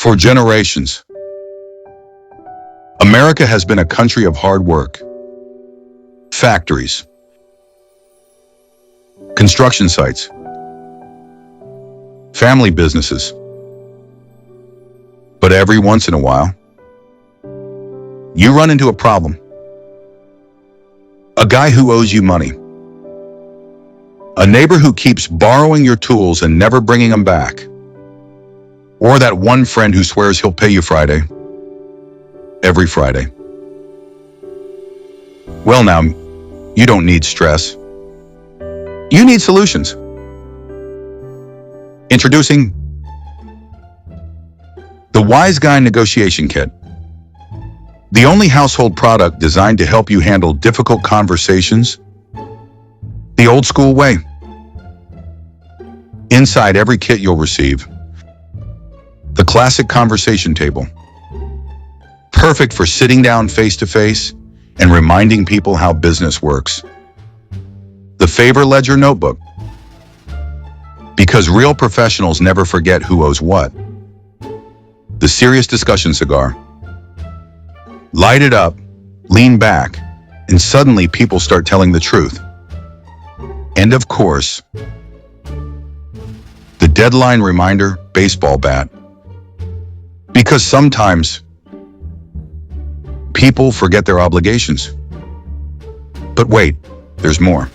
For generations, America has been a country of hard work. Factories, construction sites, family businesses. But every once in a while, you run into a problem. A guy who owes you money. A neighbor who keeps borrowing your tools and never bringing them back. Or that one friend who swears he'll pay you Friday. Every Friday. Well now, you don't need stress. You need solutions. Introducing the Wise Guy Negotiation Kit. The only household product designed to help you handle difficult conversations the old school way. Inside every kit you'll receive the classic conversation table. Perfect for sitting down face to face and reminding people how business works. The Favor Ledger Notebook. Because real professionals never forget who owes what. The Serious Discussion Cigar. Light it up, lean back, and suddenly people start telling the truth. And of course, the deadline reminder baseball bat. Because sometimes people forget their obligations. But wait, there's more.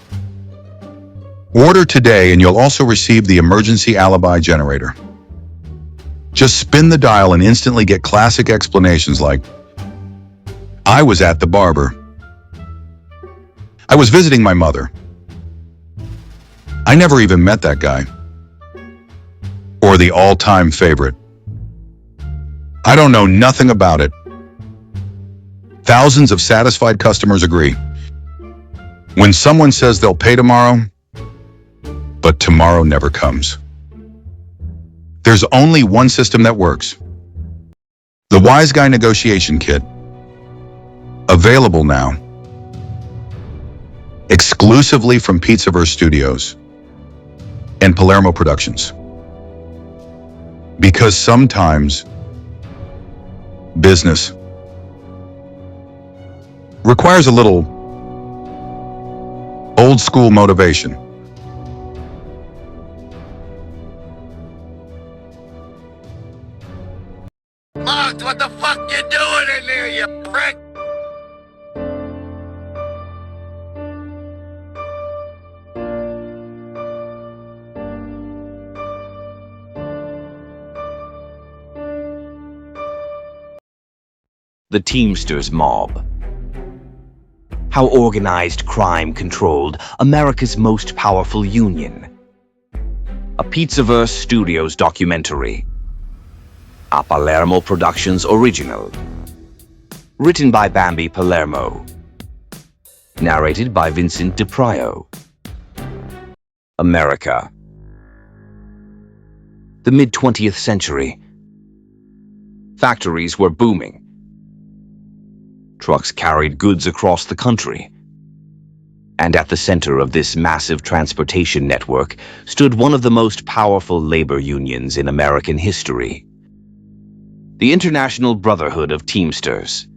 Order today and you'll also receive the emergency alibi generator. Just spin the dial and instantly get classic explanations like, I was at the barber. I was visiting my mother. I never even met that guy. Or the all-time favorite. I don't know nothing about it. Thousands of satisfied customers agree. When someone says they'll pay tomorrow, but tomorrow never comes. There's only one system that works. The Wise Guy Negotiation Kit. Available now. Exclusively from Pizzaverse Studios and Palermo Productions. Because sometimes business requires a little old school motivation. Locked, what the fuck you doing in there, you prick? The Teamsters Mob. How organized crime controlled America's most powerful union. A Pizzaverse Studios documentary. A Palermo Productions original. Written by Bambi Palermo. Narrated by Vincent DiPrio. America. The mid-20th century. Factories were booming. Trucks carried goods across the country. And at the center of this massive transportation network stood one of the most powerful labor unions in American history. The International Brotherhood of Teamsters.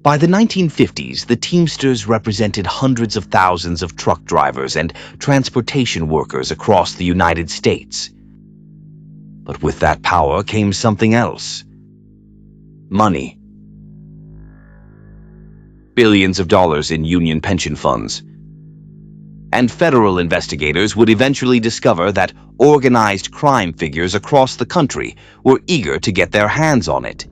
By the 1950s, the Teamsters represented hundreds of thousands of truck drivers and transportation workers across the United States. But with that power came something else. Money. Billions of dollars in union pension funds. And federal investigators would eventually discover that organized crime figures across the country were eager to get their hands on it.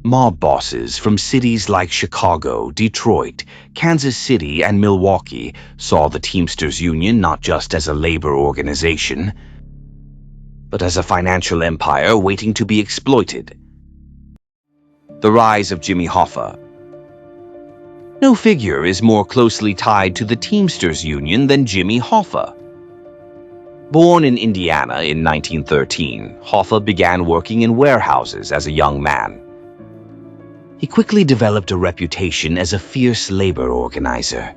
Mob bosses from cities like Chicago, Detroit, Kansas City, and Milwaukee saw the Teamsters Union not just as a labor organization, but as a financial empire waiting to be exploited. The rise of Jimmy Hoffa. No figure is more closely tied to the Teamsters Union than Jimmy Hoffa. Born in Indiana in 1913, Hoffa began working in warehouses as a young man. He quickly developed a reputation as a fierce labor organizer.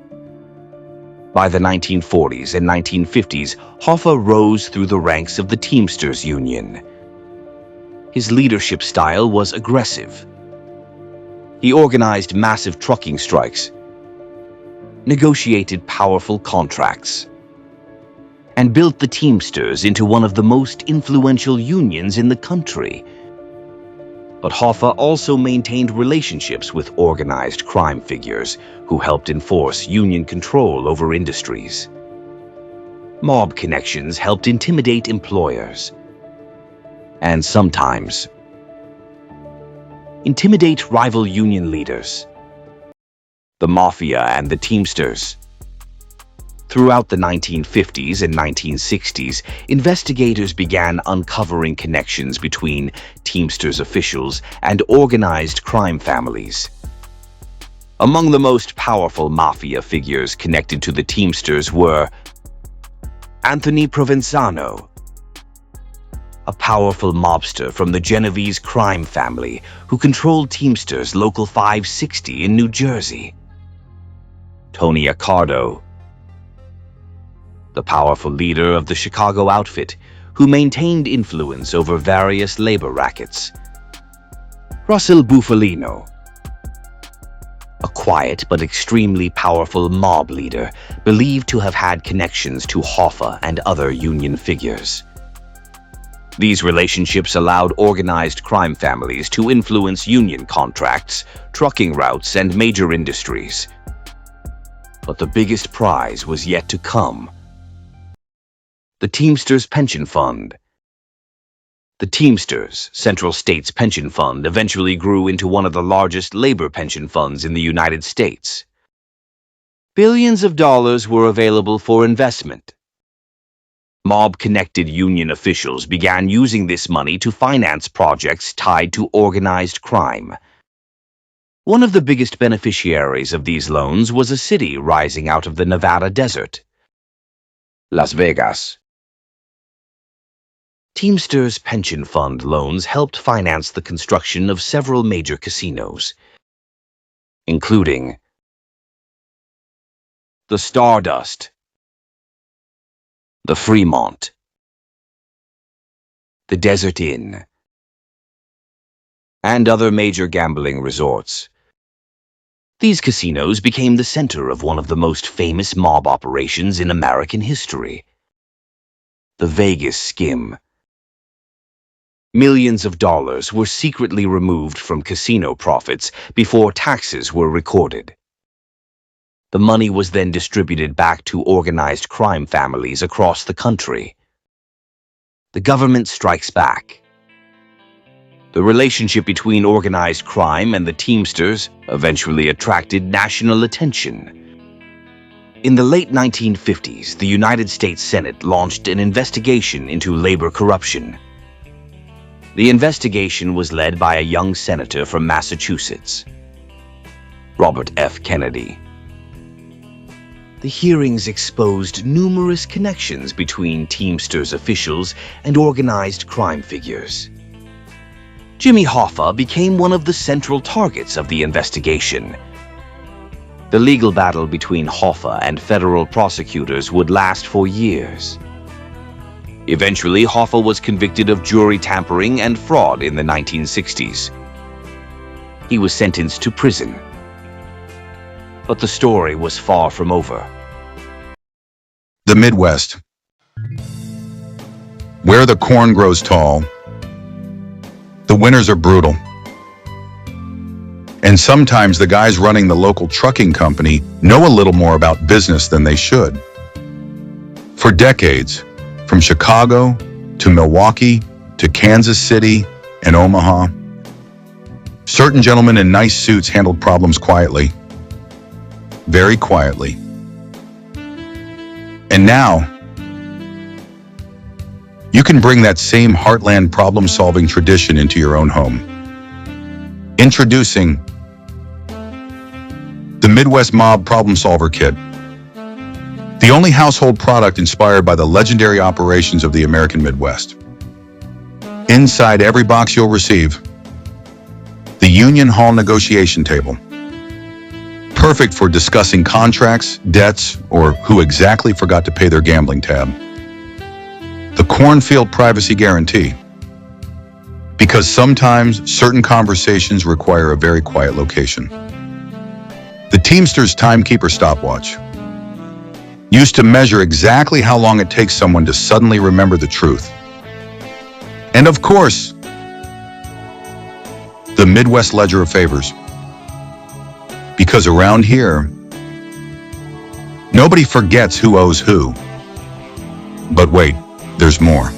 By the 1940s and 1950s, Hoffa rose through the ranks of the Teamsters Union. His leadership style was aggressive. He organized massive trucking strikes, negotiated powerful contracts, and built the Teamsters into one of the most influential unions in the country. But Hoffa also maintained relationships with organized crime figures who helped enforce union control over industries. Mob connections helped intimidate employers, and sometimes intimidate rival union leaders. The Mafia and the Teamsters. Throughout the 1950s and 1960s, investigators began uncovering connections between Teamsters officials and organized crime families. Among the most powerful Mafia figures connected to the Teamsters were Anthony Provenzano, a powerful mobster from the Genovese crime family who controlled Teamsters Local 560 in New Jersey. Tony Accardo, the powerful leader of the Chicago outfit who maintained influence over various labor rackets. Russell Bufalino, a quiet but extremely powerful mob leader believed to have had connections to Hoffa and other union figures. These relationships allowed organized crime families to influence union contracts, trucking routes, and major industries. But the biggest prize was yet to come. The Teamsters Pension Fund. The Teamsters Central States Pension Fund eventually grew into one of the largest labor pension funds in the United States. Billions of dollars were available for investment. Mob-connected union officials began using this money to finance projects tied to organized crime. One of the biggest beneficiaries of these loans was a city rising out of the Nevada desert, Las Vegas. Teamsters Pension Fund loans helped finance the construction of several major casinos, including the Stardust, the Fremont, the Desert Inn, and other major gambling resorts. These casinos became the center of one of the most famous mob operations in American history, the Vegas Skim. Millions of dollars were secretly removed from casino profits before taxes were recorded. The money was then distributed back to organized crime families across the country. The government strikes back. The relationship between organized crime and the Teamsters eventually attracted national attention. In the late 1950s, the United States Senate launched an investigation into labor corruption. The investigation was led by a young senator from Massachusetts, Robert F. Kennedy. The hearings exposed numerous connections between Teamsters officials and organized crime figures. Jimmy Hoffa became one of the central targets of the investigation. The legal battle between Hoffa and federal prosecutors would last for years. Eventually, Hoffa was convicted of jury tampering and fraud in the 1960s. He was sentenced to prison. But the story was far from over. The Midwest. Where the corn grows tall, the winters are brutal. And sometimes the guys running the local trucking company know a little more about business than they should. For decades, from Chicago to Milwaukee to Kansas City and Omaha, certain gentlemen in nice suits handled problems quietly, very quietly. And now, you can bring that same heartland problem-solving tradition into your own home. Introducing the Midwest Mob Problem Solver Kit, the only household product inspired by the legendary operations of the American Midwest. Inside every box you'll receive the Union Hall negotiation table. Perfect for discussing contracts, debts, or who exactly forgot to pay their gambling tab. The Cornfield Privacy Guarantee. Because sometimes certain conversations require a very quiet location. The Teamsters timekeeper stopwatch used to measure exactly how long it takes someone to suddenly remember the truth. And of course, the Midwest Ledger of Favors. Because around here, nobody forgets who owes who. But wait, there's more.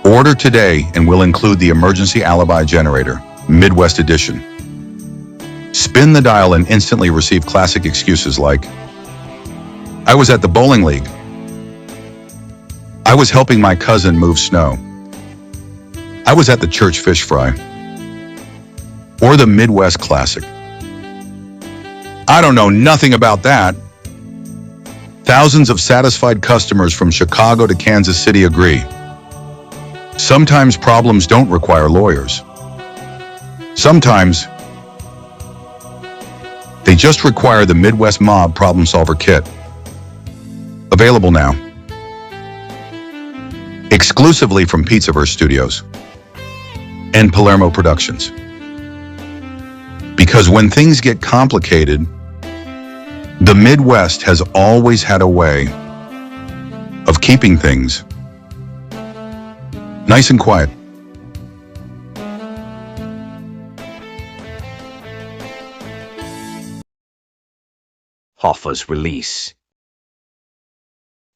Order today and we'll include the emergency alibi generator, Midwest Edition. Spin the dial and instantly receive classic excuses like, I was at the bowling league. I was helping my cousin move snow. I was at the church fish fry. Or the Midwest classic. I don't know nothing about that. Thousands of satisfied customers from Chicago to Kansas City agree. Sometimes problems don't require lawyers. Sometimes they just require the Midwest Mob Problem Solver Kit. Available now. Exclusively from Pizzaverse Studios and Palermo Productions. Because when things get complicated, the Midwest has always had a way of keeping things nice and quiet. Hoffa's release.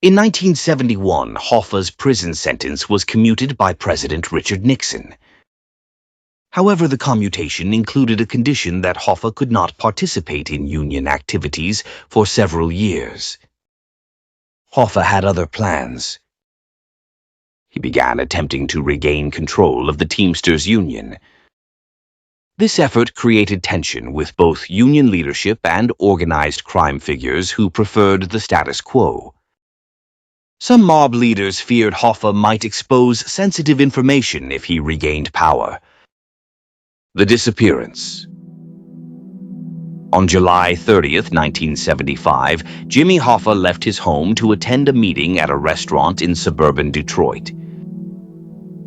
In 1971, Hoffa's prison sentence was commuted by President Richard Nixon. However, the commutation included a condition that Hoffa could not participate in union activities for several years. Hoffa had other plans. He began attempting to regain control of the Teamsters Union. This effort created tension with both union leadership and organized crime figures who preferred the status quo. Some mob leaders feared Hoffa might expose sensitive information if he regained power. The disappearance. On July 30th, 1975, Jimmy Hoffa left his home to attend a meeting at a restaurant in suburban Detroit.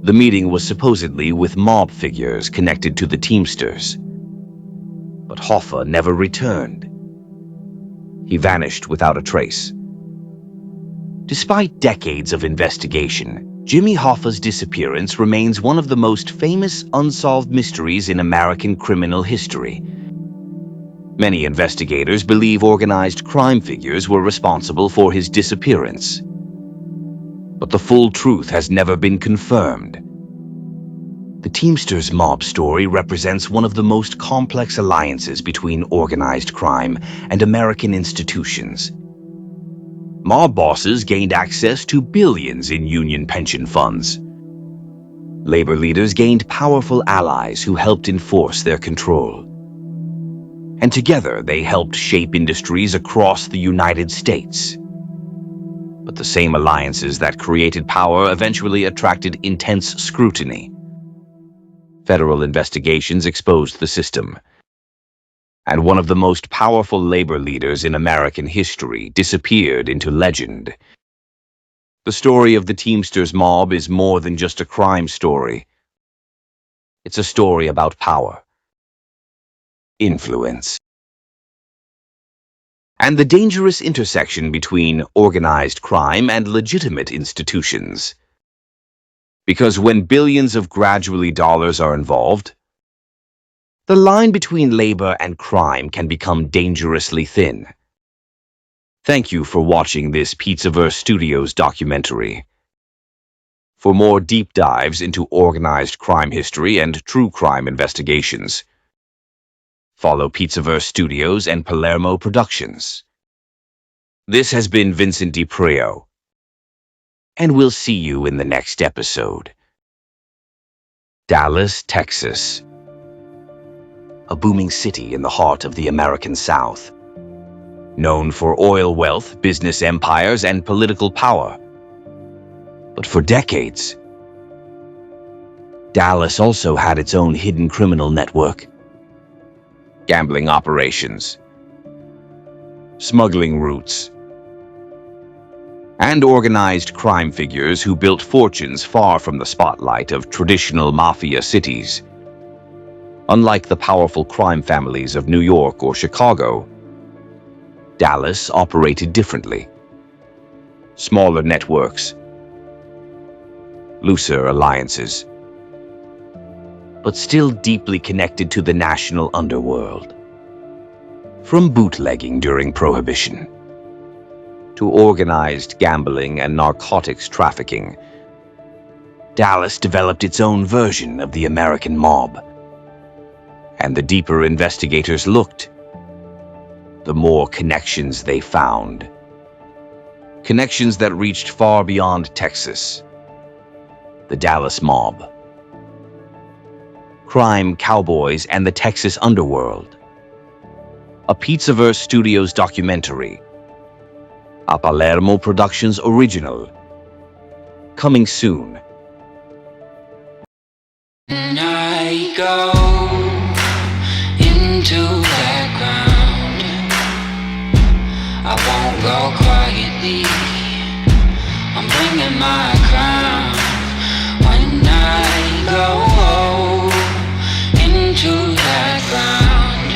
The meeting was supposedly with mob figures connected to the Teamsters. But Hoffa never returned. He vanished without a trace. Despite decades of investigation, Jimmy Hoffa's disappearance remains one of the most famous unsolved mysteries in American criminal history. Many investigators believe organized crime figures were responsible for his disappearance. But the full truth has never been confirmed. The Teamsters mob story represents one of the most complex alliances between organized crime and American institutions. Mob bosses gained access to billions in union pension funds. Labor leaders gained powerful allies who helped enforce their control. And together they helped shape industries across the United States. But the same alliances that created power eventually attracted intense scrutiny. Federal investigations exposed the system. And one of the most powerful labor leaders in American history disappeared into legend. The story of the Teamsters mob is more than just a crime story. It's a story about power, influence, and the dangerous intersection between organized crime and legitimate institutions. Because when billions of gradually dollars are involved, the line between labor and crime can become dangerously thin. Thank you for watching this Pizzaverse Studios documentary. For more deep dives into organized crime history and true crime investigations, follow Pizzaverse Studios and Palermo Productions. This has been Vincent DiPrio, and we'll see you in the next episode. Dallas, Texas. A booming city in the heart of the American South. Known for oil wealth, business empires, and political power. But for decades, Dallas also had its own hidden criminal network. Gambling operations, smuggling routes, and organized crime figures who built fortunes far from the spotlight of traditional mafia cities. Unlike the powerful crime families of New York or Chicago, Dallas operated differently. Smaller networks, looser alliances, but still deeply connected to the national underworld. From bootlegging during Prohibition to organized gambling and narcotics trafficking, Dallas developed its own version of the American mob. And the deeper investigators looked, the more connections they found. Connections that reached far beyond Texas. The Dallas mob, crime cowboys, and the Texas underworld. A Pizzaverse Studios documentary, a Palermo Productions original, coming soon. And I go into that ground, I won't go quietly, I'm bringing my crown. When I go into that ground,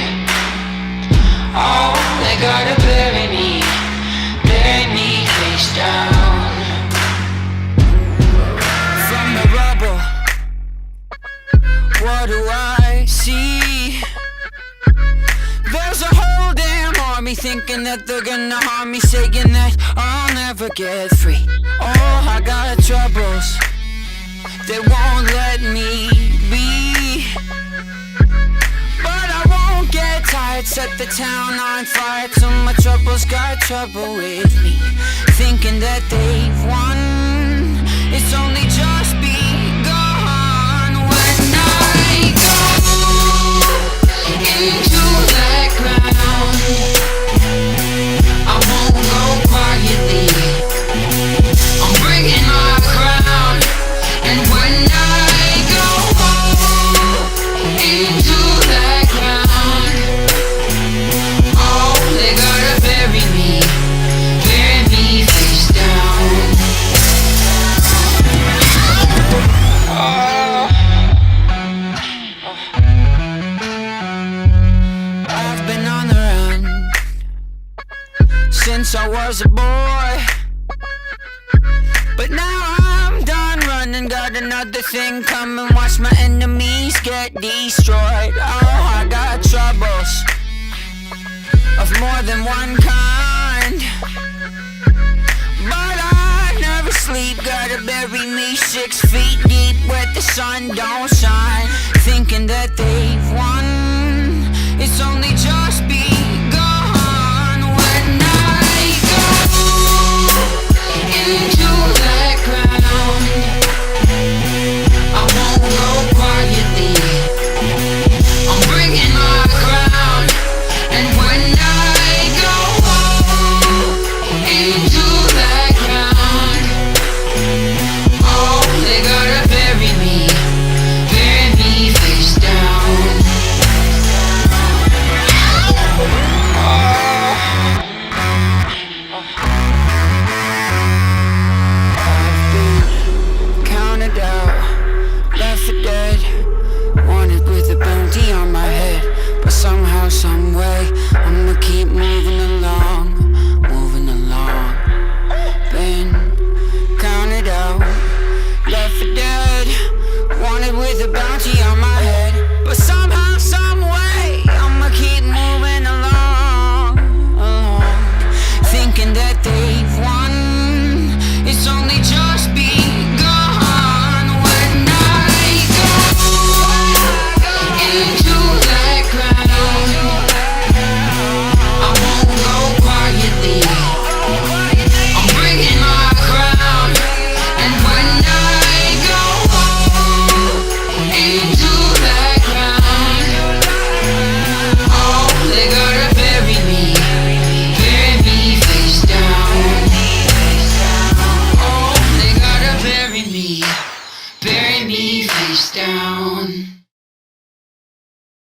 oh, they gotta bury me face down. From the rubble, what do I see? There's a whole damn army thinking that they're gonna harm me, saying that I'll never get free. Oh, I got troubles, they won't let me be. But I won't get tired, set the town on fire till my troubles got trouble with me. Thinking that they've won, it's only just begun. When I go into that ground, I won't go quietly, I'm bringing my crown. And when I go into that ground, oh, they gotta bury me face down. I've been on the run since I was a boy, but now I'm done running, got another thing coming, watch my enemies get destroyed. Oh, I got troubles of more than one kind, but I never sleep, gotta bury me 6 feet deep where the sun don't shine. Thinking that they've won, it's only just begun. When I go into that ground, I won't go quietly, I'm bringing my crown. And when I go into that ground, oh, they gotta bury me face down. I've been counted out, left for dead, wanted with a bounty on my head. But somehow, someway, I'ma keep moving along. Been counted out, left for dead, wanted with a bounty on my head. But